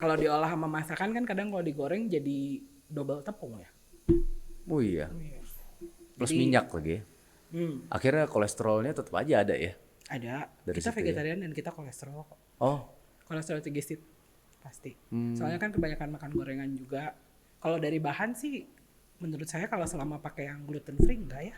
Kalau diolah sama masakan kan kadang kalau digoreng jadi double tepung ya. Oh iya, Iya. plus Jadi minyak lagi ya. Akhirnya kolesterolnya tetap aja ada ya ada, dari kita situ ya. vegetarian dan kita kolesterol kok. Oh, Kolesterol tinggi pasti. Soalnya kan kebanyakan makan gorengan juga. Kalau dari bahan sih menurut saya kalau selama pakai yang gluten free enggak ya.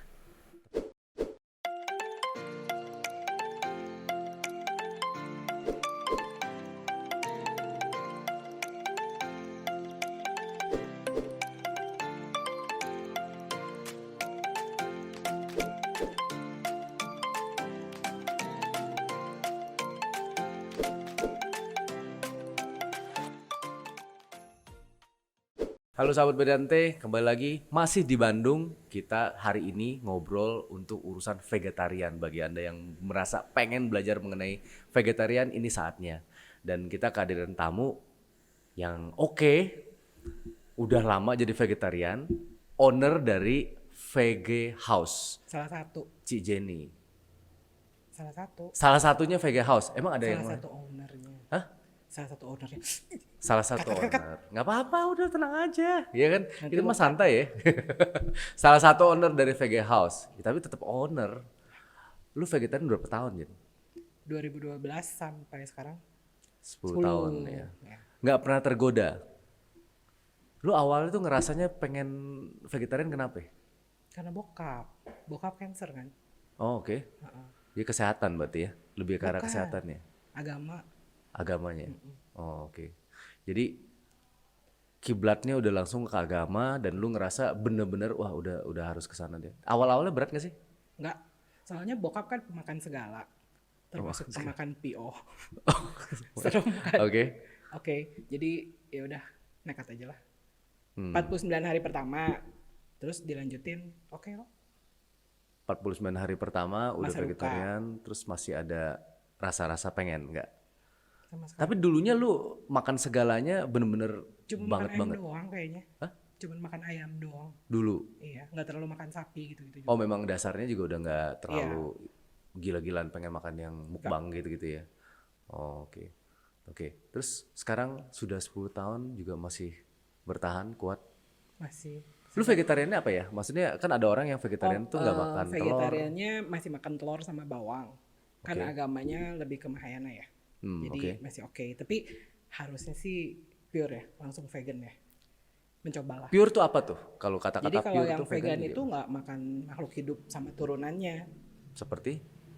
halo sahabat Bedante, kembali lagi masih di Bandung. Kita hari ini ngobrol untuk urusan vegetarian. Bagi Anda yang merasa pengen belajar mengenai vegetarian, ini saatnya. Dan kita kehadiran tamu yang udah lama jadi vegetarian, owner dari VG House, Salah satu, Cik Jenny. salah satu, Salah satunya VG House, emang ada yang salah lain? satu ownernya. Hah? Salah satu ownernya. Salah satu Kat, kat, kat, kat. owner. Nggak apa-apa, udah tenang aja. Ya kan, Nanti kita mah bongkar. santai ya. Salah satu owner dari VG House, ya, tapi tetap owner. Lu vegetarian berapa tahun gitu? 2012 sampai sekarang 10 tahun ya. Ya. Nggak pernah tergoda. Lu awalnya tuh ngerasanya pengen vegetarian kenapa ya? Karena bokap cancer kan. Oh oke. Dia kesehatan berarti ya? Lebih ke arah Bukan, kesehatan ya? agama. Agamanya. Oh oke. Jadi kiblatnya udah langsung ke agama dan lu ngerasa bener-bener wah udah harus ke sana deh. Awal-awalnya berat gak sih? Enggak, soalnya bokap kan pemakan segala, termasuk pemakan PO. Serem kan? Oke. Oke, jadi ya udah nekat aja lah. 49 hari pertama, terus dilanjutin, oke loh. 49 hari pertama udah Masa luka. vegetarian terus masih ada rasa-rasa pengen nggak? Sama sekali. Tapi dulunya lu makan segalanya bener-bener Cuma makan ayam banget. doang kayaknya. Hah? Cuma makan ayam doang. Dulu. Iya, nggak terlalu makan sapi gitu-gitu juga. Oh memang dasarnya juga udah nggak Iya, terlalu gila-gilaan pengen makan yang mukbang gitu-gitu ya. Oh, oke. Oke. Terus sekarang sudah 10 tahun juga masih bertahan kuat. masih. Lu vegetariannya apa ya? Maksudnya kan ada orang yang vegetarian tuh nggak makan telur. Vegetariannya masih makan telur sama bawang. Kan Oke. agamanya lebih ke Mahayana ya. Jadi Oke. masih oke. Tapi harusnya sih pure ya, langsung vegan ya. Mencobalah. Pure tuh apa tuh? Kalau Jadi kata-kata kalau pure yang tuh vegan vegan tuh itu gimana? nggak makan makhluk hidup sama turunannya. Seperti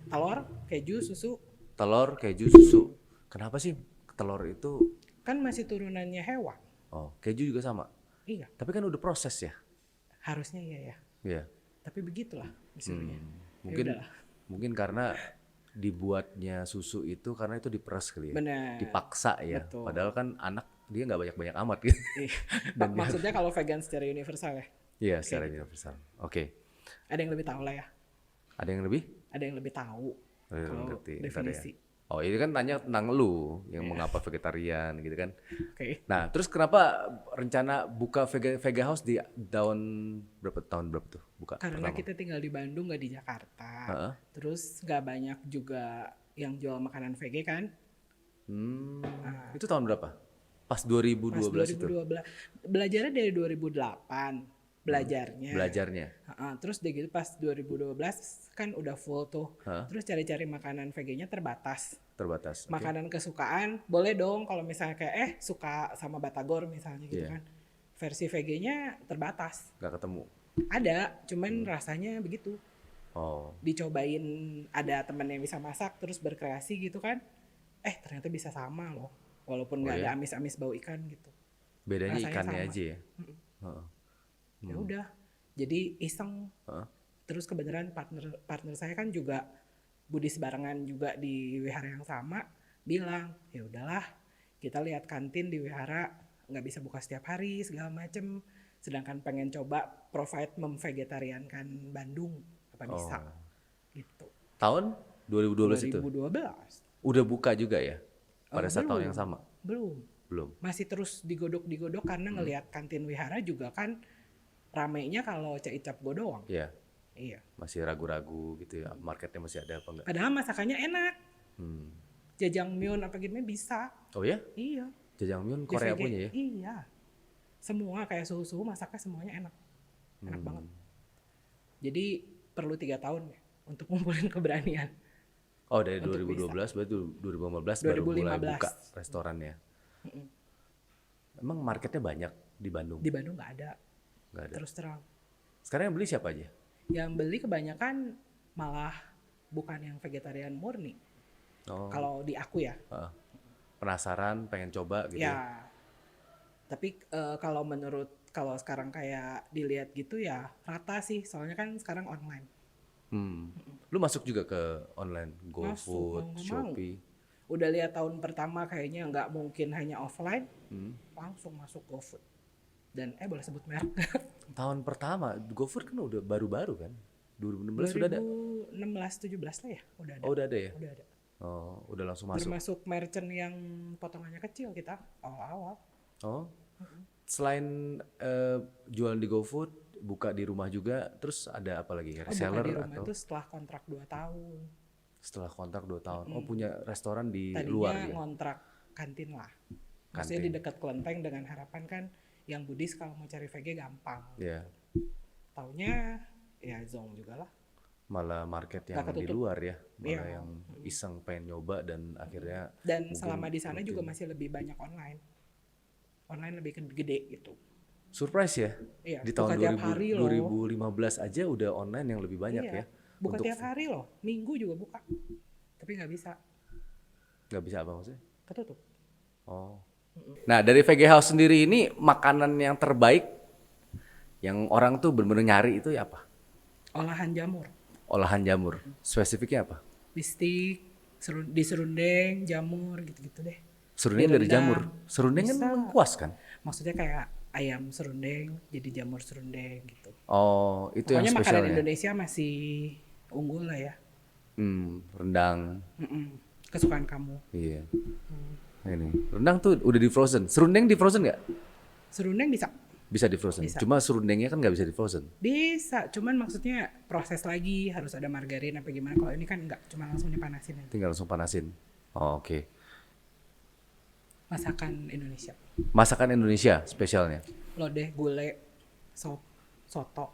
Telur, keju, susu, telur, keju, susu. Kenapa sih telur itu? kan masih turunannya hewan. Oh, keju juga sama. Iya, Tapi kan udah proses ya. harusnya iya ya. Iya. Tapi begitulah disuruhnya. Ya Mungkin udahlah. mungkin karena dibuatnya susu itu karena itu diperas kali ya. Benar. Dipaksa ya. Betul. Padahal kan anak dia nggak banyak-banyak amat gitu. Iya. Maksudnya kalau vegan secara universal ya. Iya, secara universal. Oke. Ada yang lebih tahu lah ya. Ada yang lebih? Ada yang lebih tahu Oh, iya, kalau ngerti. Ntar ya. definisi. Oh, ini kan tanya tentang lu yang mengapa vegetarian gitu kan. Oke. Nah, terus kenapa rencana buka Vega House di tahun berapa tuh buka Karena pertama? kita tinggal di Bandung nggak di Jakarta. Heeh. Terus nggak banyak juga yang jual makanan VG kan. Itu tahun berapa? Pas Pas 2012 itu 2012. Belajarnya dari 2008. Belajarnya. belajarnya. Terus udah gitu pas 2012 kan udah full tuh. Terus cari-cari makanan VG-nya terbatas. Terbatas. Oke. Makanan kesukaan boleh dong kalau misalnya kayak suka sama Batagor misalnya gitu Iya. kan. Versi VG-nya terbatas. Nggak ketemu. Ada, cuman rasanya begitu. Oh, Dicobain ada temen yang bisa masak terus berkreasi gitu kan. Ternyata bisa sama loh. Walaupun nggak ada amis-amis bau ikan gitu. bedanya Rasanya ikannya sama. aja ya. Heeh. Ya udah. Jadi iseng. Heeh. Terus kebenaran partner saya kan juga Buddhis barengan juga di wihara yang sama, bilang ya udahlah kita lihat kantin di wihara nggak bisa buka setiap hari segala macem, sedangkan pengen coba provide memvegetariankan Bandung apa bisa gitu. Tahun 2012 itu 2012 udah buka juga ya? Pada saat tahun belum, yang sama? belum, Belum. masih terus digodok karena ngelihat kantin wihara juga kan ramainya kalau Caicap Go doang. Iya. Iya. Masih ragu-ragu gitu ya. Marketnya masih ada apa enggak? Padahal masakannya enak. Hmm. Jajangmyeon apa gitu bisa. Oh ya? Iya. Jajangmyeon Korea JVG. punya ya? Iya. Semua kayak suhu-suhu masaknya semuanya enak. Enak banget. Jadi perlu 3 tahun ya untuk ngumpulin keberanian Oh dari untuk 2012 bisa. berarti 2015 baru mulai 2015. buka restorannya. Emang marketnya banyak di Bandung? Di Bandung nggak ada, Nggak ada. terus terang. Sekarang yang beli siapa aja? Yang beli kebanyakan malah bukan yang vegetarian murni. Oh, Kalau di aku ya. heeh. Penasaran, pengen coba gitu ya? Ya. Tapi kalau sekarang kayak dilihat gitu ya rata sih. Soalnya kan sekarang online. Lu masuk juga ke online, Masuk, GoFood, mau nggak mau. Shopee. Udah lihat tahun pertama kayaknya nggak mungkin hanya offline, langsung masuk GoFood. Dan boleh sebut merek nggak? Tahun pertama, GoFood kan udah baru-baru kan? 2016 sudah ada? 2016-17 lah ya, udah ada. Oh udah ada ya? Udah ada. Oh udah langsung masuk. Termasuk merchant yang potongannya kecil kita awal-awal. Oh, selain jualan di GoFood, buka di rumah juga, terus ada apa lagi? Buka Reseller di rumah atau itu setelah kontrak 2 tahun. setelah kontrak 2 tahun? Oh punya restoran di Tadinya luar ya? ngontrak kantin lah. Maksudnya di dekat Kelenteng dengan harapan kan yang Buddhis kalau mau cari VG gampang. Ya, Taunya ya zong juga lah. malah market Nggak yang di ketutup. luar ya, malah Iya. yang iseng pengen nyoba dan akhirnya Dan mungkin selama di sana juga rutin. masih lebih banyak online. Online lebih gede gitu. Surprise ya, Iya, di buka tahun tiap hari loh. 2015 aja udah online yang lebih banyak Iya. ya. Buka Untuk tiap hari loh. Minggu juga buka. Tapi nggak bisa. nggak bisa apa maksudnya? Ketutup. Oh. Nah dari VG House sendiri ini makanan yang terbaik yang orang tuh bener-bener nyari itu ya apa? Olahan jamur. Olahan jamur. Spesifiknya apa? Bistik, diserundeng, jamur gitu-gitu deh. Serundeng dari Direndam. jamur. Serundeng kan Bisa. kuas kan? Maksudnya kayak ayam serundeng jadi jamur serundeng gitu. Oh itu yang Pokoknya makanan spesialnya. Indonesia masih unggul lah ya. Rendang. Kesukaan kamu. Iya. Ini rendang tuh udah di frozen. Serundeng di frozen nggak? Serundeng bisa. Bisa di frozen. Bisa. Cuma serundengnya kan nggak bisa di frozen. Bisa, cuman maksudnya proses lagi harus ada margarin apa gimana. Kalau ini kan enggak, cuma langsung dipanasin aja. Tinggal langsung panasin. Oh, oke. Masakan Indonesia. Masakan Indonesia spesialnya. Lodeh, gulai, sop, soto.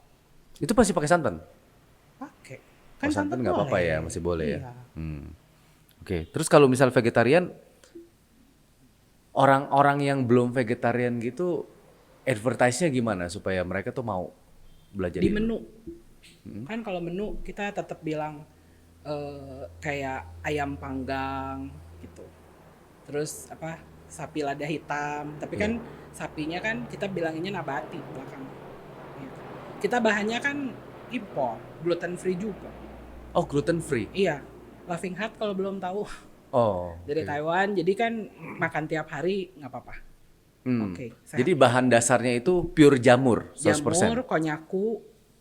Itu pasti pakai santan. Pakai. Oh, santan nggak apa-apa ya, masih boleh ya. Iya. Oke. Terus kalau misal vegetarian, orang-orang yang belum vegetarian gitu, advertise-nya gimana supaya mereka tuh mau belajar Di itu? menu. Kan kalau menu kita tetap bilang kayak ayam panggang gitu. Terus apa? Sapi lada hitam. Tapi kan sapinya kan kita bilanginnya nabati belakang. Gitu. Kita bahannya kan impor, gluten free juga. Oh, gluten free. Iya. Laughing Heart kalau belum tahu Oh. dari Taiwan. Jadi kan makan tiap hari nggak apa-apa. Oke. Sehat. Jadi bahan dasarnya itu pure jamur, 100%. Jamur, konyaku,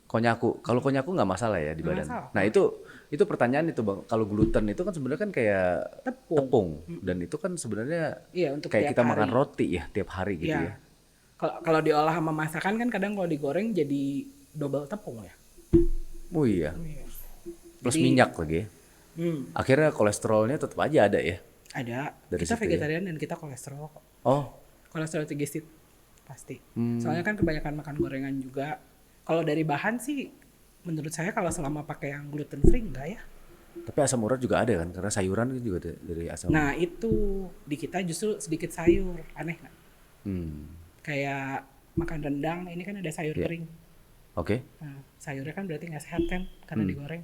Konyaku. Kalau konyaku nggak masalah ya di Nggak badan. masalah. Nah, itu pertanyaan itu, Bang. Kalau gluten itu kan sebenarnya kan kayak tepung dan itu kan sebenarnya iya untuk kayak tiap kita hari. makan roti ya tiap hari gitu ya. Iya. Kalau diolah sama masakan kan kadang kalau digoreng jadi double tepung ya. Oh iya. Iya. Plus Jadi- minyak lagi ya. Akhirnya kolesterolnya tetap aja ada ya. Ada. Dari Kita situ ya. vegetarian dan kita kolesterol kok. Oh, Kolesterol tinggi pasti. Soalnya kan kebanyakan makan gorengan juga. Kalau dari bahan sih menurut saya kalau selama pakai yang gluten free enggak ya. tapi asam urat juga ada kan karena sayuran itu juga dari asam. Nah itu di kita justru sedikit sayur. Aneh nggak? Hmm. Kayak makan rendang ini kan ada sayur Iya. kering. Oke. Nah, sayurnya kan berarti nggak sehat kan karena digoreng.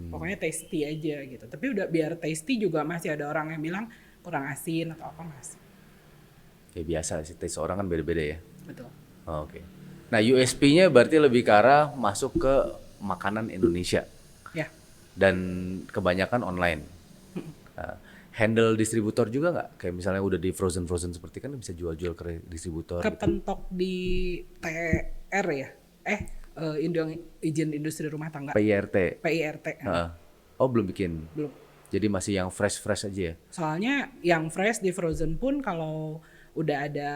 Pokoknya tasty aja gitu. Tapi udah biar tasty juga masih ada orang yang bilang kurang asin atau apa mas. Ya biasa sih, taste orang kan beda-beda ya. Betul. Oh, oke. Nah USP-nya berarti lebih ke arah masuk ke makanan Indonesia Ya. dan kebanyakan online. Nah, handle distributor juga nggak? Kayak misalnya udah di frozen seperti kan bisa jual-jual ke distributor. Gitu. Kepentok di TR ya. Izin industri rumah tangga. PIRT. PIRT. Heeh. Oh belum bikin. Belum. Jadi masih yang fresh aja ya. Soalnya yang fresh di frozen pun kalau udah ada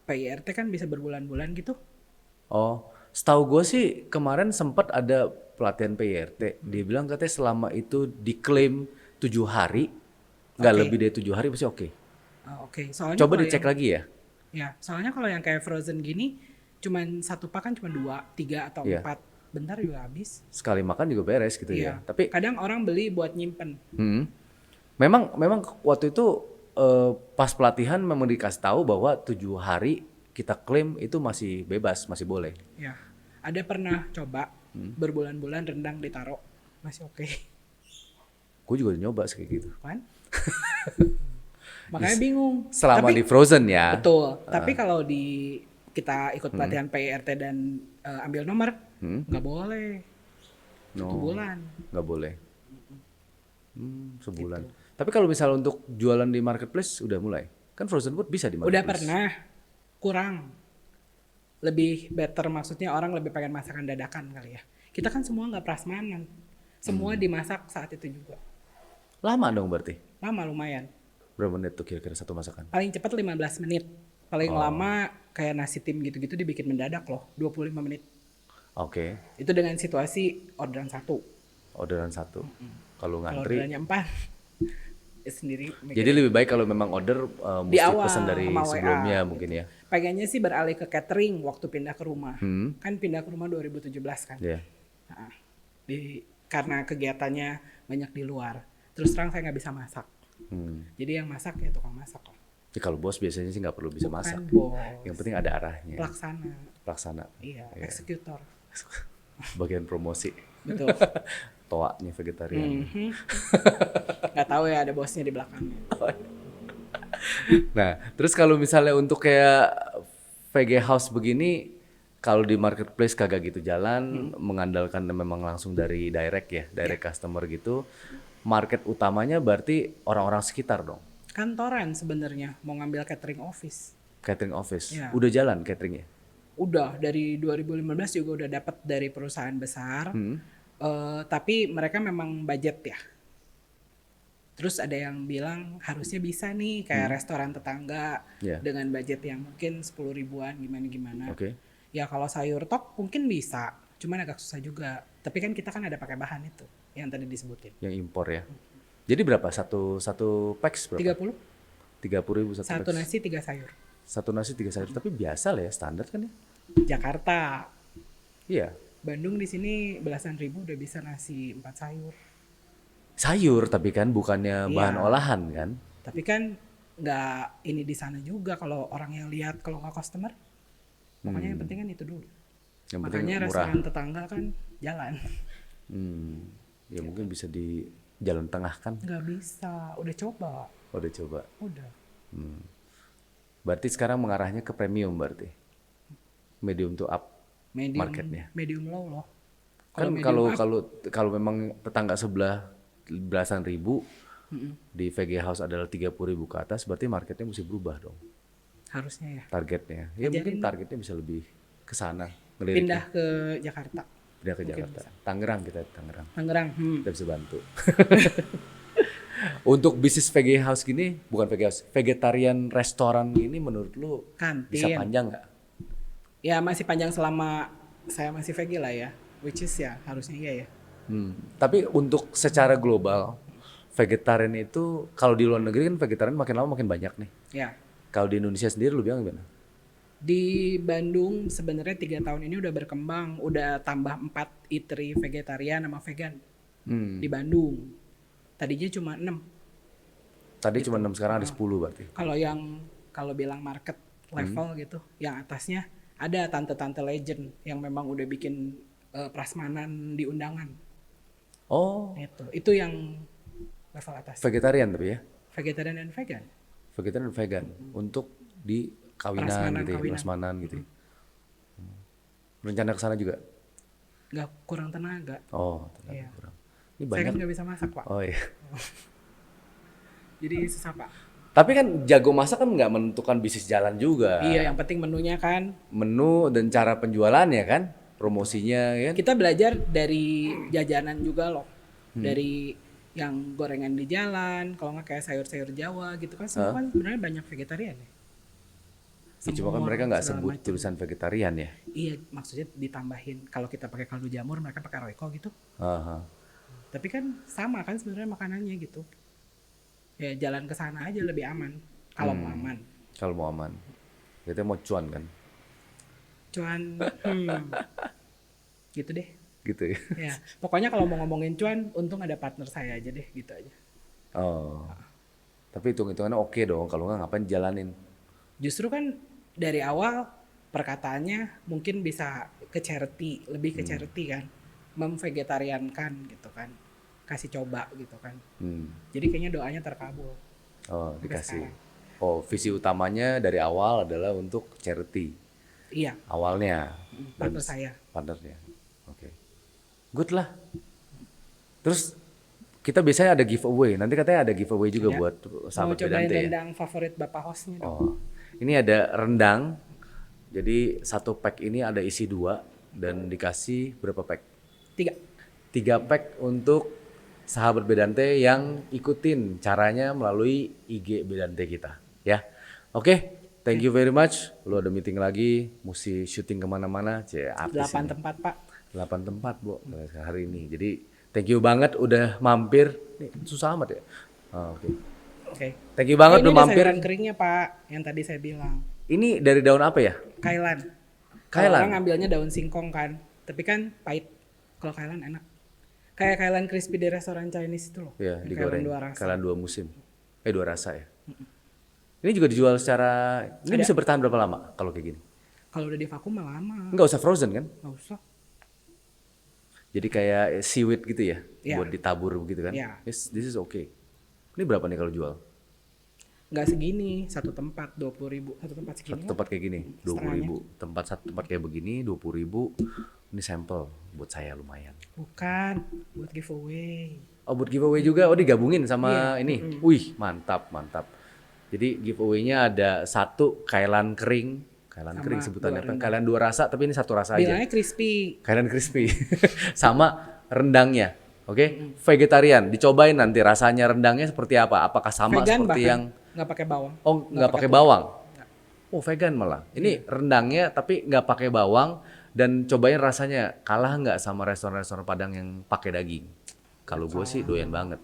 PIRT kan bisa berbulan-bulan gitu. Oh, setahu gue sih kemarin sempat ada pelatihan PIRT. Dia bilang katanya selama itu diklaim 7 hari, nggak Oke. lebih dari 7 hari pasti oke. Oh, oke. Soalnya Coba kalau dicek yang lagi ya. ya, soalnya kalau yang kayak frozen gini cuman satu pak kan cuma 2, 3 atau Iya. 4. Bentar juga habis. Sekali makan juga beres gitu ya. Iya. Tapi Kadang orang beli buat nyimpen. memang waktu itu pas pelatihan memang dikasih tahu bahwa 7 hari kita klaim itu masih bebas, masih boleh. Ya. Ada pernah coba berbulan-bulan rendang ditaruh. Masih oke. Gue juga udah nyoba kayak gitu. Kan? Makanya bingung. Selama Tapi di frozen ya. betul. Tapi kalau kita ikut pelatihan PIRT dan ambil nomor, nggak boleh. 1 bulan. Nggak boleh. Sebulan. Tapi kalau misalnya untuk jualan di marketplace udah mulai. Kan frozen food bisa di Udah marketplace. pernah. Kurang. Lebih better, maksudnya orang lebih pengen masakan dadakan kali ya. Kita kan semua nggak prasmanan. Semua dimasak saat itu juga. Lama dong berarti. Lama lumayan. Berapa menit tuh kira-kira satu masakan? Paling cepat 15 menit. Paling lama kayak nasi tim gitu-gitu dibikin mendadak loh, 25 menit. Oke. Itu dengan situasi orderan 1. Orderan 1. Kalau Kalau ngantri. orderannya 4, ya sendiri. Jadi lebih baik kalau memang order Di mesti awal pesan dari sama WA, sebelumnya gitu. mungkin ya. Pengennya sih beralih ke catering waktu pindah ke rumah. Kan pindah ke rumah 2017 kan. Iya. Nah, karena kegiatannya banyak di luar. Terus terang saya nggak bisa masak. Jadi yang masak ya tukang masak lah. Ya, kalau bos biasanya sih nggak perlu bisa Bukan masak. bos. Yang penting ada arahnya. Pelaksana. Pelaksana. Iya, eksekutor. Bagian promosi. Betul. Toaknya vegetarian. Nggak tahu ya ada bosnya di belakangnya. Nah, terus kalau misalnya untuk kayak VG House begini, kalau di marketplace kagak gitu jalan, mengandalkan memang langsung dari direct ya, direct customer gitu. Market utamanya berarti orang-orang sekitar dong. Kantoran sebenarnya mau ngambil catering office. Catering office. Ya. Udah jalan cateringnya? Udah dari 2015 juga udah dapat dari perusahaan besar. Tapi mereka memang budget ya. Terus ada yang bilang harusnya bisa nih kayak restoran tetangga dengan budget yang mungkin 10 ribuan gimana-gimana. Oke. Ya kalau sayur tok mungkin bisa, cuman agak susah juga. Tapi kan kita kan ada pakai bahan itu yang tadi disebutin. Yang impor ya. Jadi berapa satu packs berapa? 30. 30.000 satu Satu packs. nasi 3 sayur. Satu nasi 3 sayur. Tapi biasa lah ya, standar kan ya. Jakarta, Iya. Bandung di sini belasan ribu udah bisa nasi 4 sayur. Sayur tapi kan bukannya bahan olahan kan. Tapi kan nggak ini di sana juga kalau orang yang lihat, kalau nggak customer. Pokoknya yang penting kan itu dulu. Yang penting Makanya murah. restoran tetangga kan jalan. Ya mungkin bisa di jalan tengah kan. Nggak bisa, udah coba. Udah coba. Udah. Berarti sekarang mengarahnya ke premium berarti. Medium to up marketnya. Medium low loh. Kan medium up, kalau memang tetangga sebelah belasan ribu di VG House adalah 30.000 ke atas, berarti marketnya mesti berubah dong. harusnya ya. Targetnya. Ya mungkin targetnya bisa lebih ke sana. Pindah ke Jakarta. Pindah ke Jakarta. Tangerang kita Tangerang. Tangerang. Kita bisa bantu. Untuk bisnis VG House gini, bukan VG House, vegetarian restoran ini menurut lu Kantin. bisa panjang nggak? Ya masih panjang selama saya masih VG lah ya. Which is ya harusnya iya ya. Tapi untuk secara global, vegetarian itu kalau di luar negeri kan vegetarian makin lama makin banyak nih. Ya. Kalau di Indonesia sendiri lu bilang gimana? Di Bandung sebenarnya 3 tahun ini udah berkembang, udah tambah 4 eatery vegetarian sama vegan di Bandung. Tadinya cuma 6. Tadi cuma 6, sekarang ada 10 berarti. Kalau bilang market level gitu, yang atasnya ada tante-tante legend yang memang udah bikin prasmanan di undangan. Oh, Itu yang level atas. vegetarian tapi ya? Vegetarian dan vegan. Vegetarian dan vegan untuk di kawinan gitu ya, prasmanan gitu ya. Rencana ke sana juga? Nggak kurang tenaga. Oh, tenaga kurang. Ini Saya banyak. kan nggak bisa masak Pak. Oh iya. Jadi susah Pak. Tapi kan jago masak kan nggak menentukan bisnis jalan juga. Iya, yang penting menunya kan. Menu dan cara penjualannya kan, promosinya ya. Kita belajar dari jajanan juga loh. Dari yang gorengan di jalan, kalau nggak kayak sayur-sayur Jawa gitu kan, semua kan sebenarnya banyak vegetarian ya. Ya, cuma kan mereka nggak sebut tulisan vegetarian ya. Iya, maksudnya ditambahin. Kalau kita pakai kaldu jamur, mereka pakai royco gitu. Aha. Tapi kan sama kan sebenarnya makanannya gitu. Ya jalan ke sana aja lebih aman. kalau mau aman. Kalau mau aman. Kita mau cuan kan? Cuan, gitu deh. Gitu ya. Ya, pokoknya kalau mau ngomongin cuan, untung ada partner saya aja deh, gitu aja. Oh. Tapi hitung-hitungannya oke dong, kalau nggak ngapain jalanin. Justru kan dari awal perkataannya mungkin bisa ke charity, lebih ke charity kan, memvegetariankan gitu kan, kasih coba gitu kan. Jadi kayaknya doanya terkabul. Oh, dikasih. sekarang. Oh, visi utamanya dari awal adalah untuk charity. Iya, Awalnya. partner saya. Partnernya. Oke. Good lah. Terus kita biasanya ada giveaway. Nanti katanya ada giveaway juga Ada. buat Mau sahabat cobain Bedante ya. rendang favorit bapak hostnya dong. Oh, ini ada rendang. Jadi satu pack ini ada isi 2 dan dikasih berapa pack? 3. 3 pack untuk sahabat Bedante yang ikutin caranya melalui IG Bedante kita, ya. Oke, thank you very much. Lu ada meeting lagi, mesti syuting kemana-mana, 8 tempat pak. 8 tempat, Bu, hari ini. Jadi thank you banget udah mampir. Nih, susah amat ya. Oh, oke. Oke. Thank you banget Ini udah ada mampir. sayuran keringnya pak, yang tadi saya bilang. Ini dari daun apa ya? Kailan. Kalau Kailan? orang ngambilnya daun singkong kan, tapi kan pahit. Kalau kailan enak. Kayak kailan crispy di restoran Chinese itu loh. Ya, Yang digoreng. Kailan 2 rasa. Kailan 2 musim. 2 rasa ya. Ini juga dijual secara, ini bisa bertahan berapa lama kalau kayak gini? Kalau udah divakum mah lama. Enggak usah frozen kan? Nggak usah. Jadi kayak seaweed gitu ya, Iya. buat ditabur begitu kan? Iya. This is okay. Ini berapa nih kalau jual? Nggak segini, satu tempat 20.000, satu tempat segini. Satu tempat kayak gini, 20.000. Satu tempat kayak begini, 20.000. Ini sampel buat saya lumayan. Bukan, buat giveaway. Oh, buat giveaway juga, oh digabungin sama Iya, ini. Wih, mantap, mantap. Jadi giveaway-nya ada 1 kailan kering. Kailan Sama kering sebutannya 2 apa? rendang. Kailan 2 rasa, tapi ini 1 rasa aja. Bilangnya crispy. Kailan crispy. Sama rendangnya. Oke, vegetarian. Dicobain nanti rasanya rendangnya seperti apa? Apakah sama Vegan seperti bahkan. yang Nggak pakai bawang. oh nggak pakai bawang? Oh vegan malah. Ini rendangnya tapi nggak pakai bawang dan cobain rasanya kalah nggak sama restoran-restoran Padang yang pakai daging? Kalau gue sih doyan banget.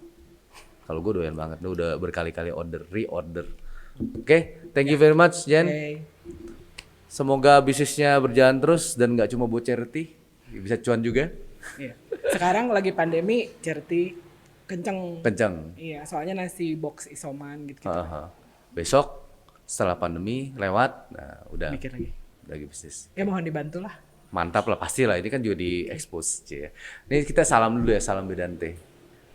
Kalau gue doyan banget. Lu udah berkali-kali reorder. Oke, thank you very much Jen. Oke. Semoga bisnisnya berjalan terus dan nggak cuma buat charity, bisa cuan juga. Iya. Sekarang lagi pandemi, charity kenceng. Kenceng. Iya, soalnya nasi box isoman gitu. Aha. Besok setelah pandemi lewat, nah udah Mikir lagi. bisnis. Ya mohon dibantu lah. Mantap lah, pasti lah. Ini kan juga di expose, Cie. Ini kita salam dulu ya, salam Bedante.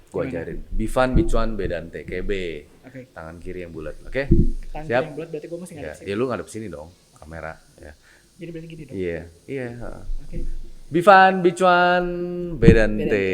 Gua ajarin. Bifan, Bicuan, Bedante, KB. Oke. Tangan kiri yang bulat, oke? Tangan Siap? yang bulat berarti gue mesti Ya, ngadep sini. ya lu ngadep sini dong, kamera. Ya. Jadi berarti gini dong. Iya, iya. Oke. Bifan, Bicuan, Bedante.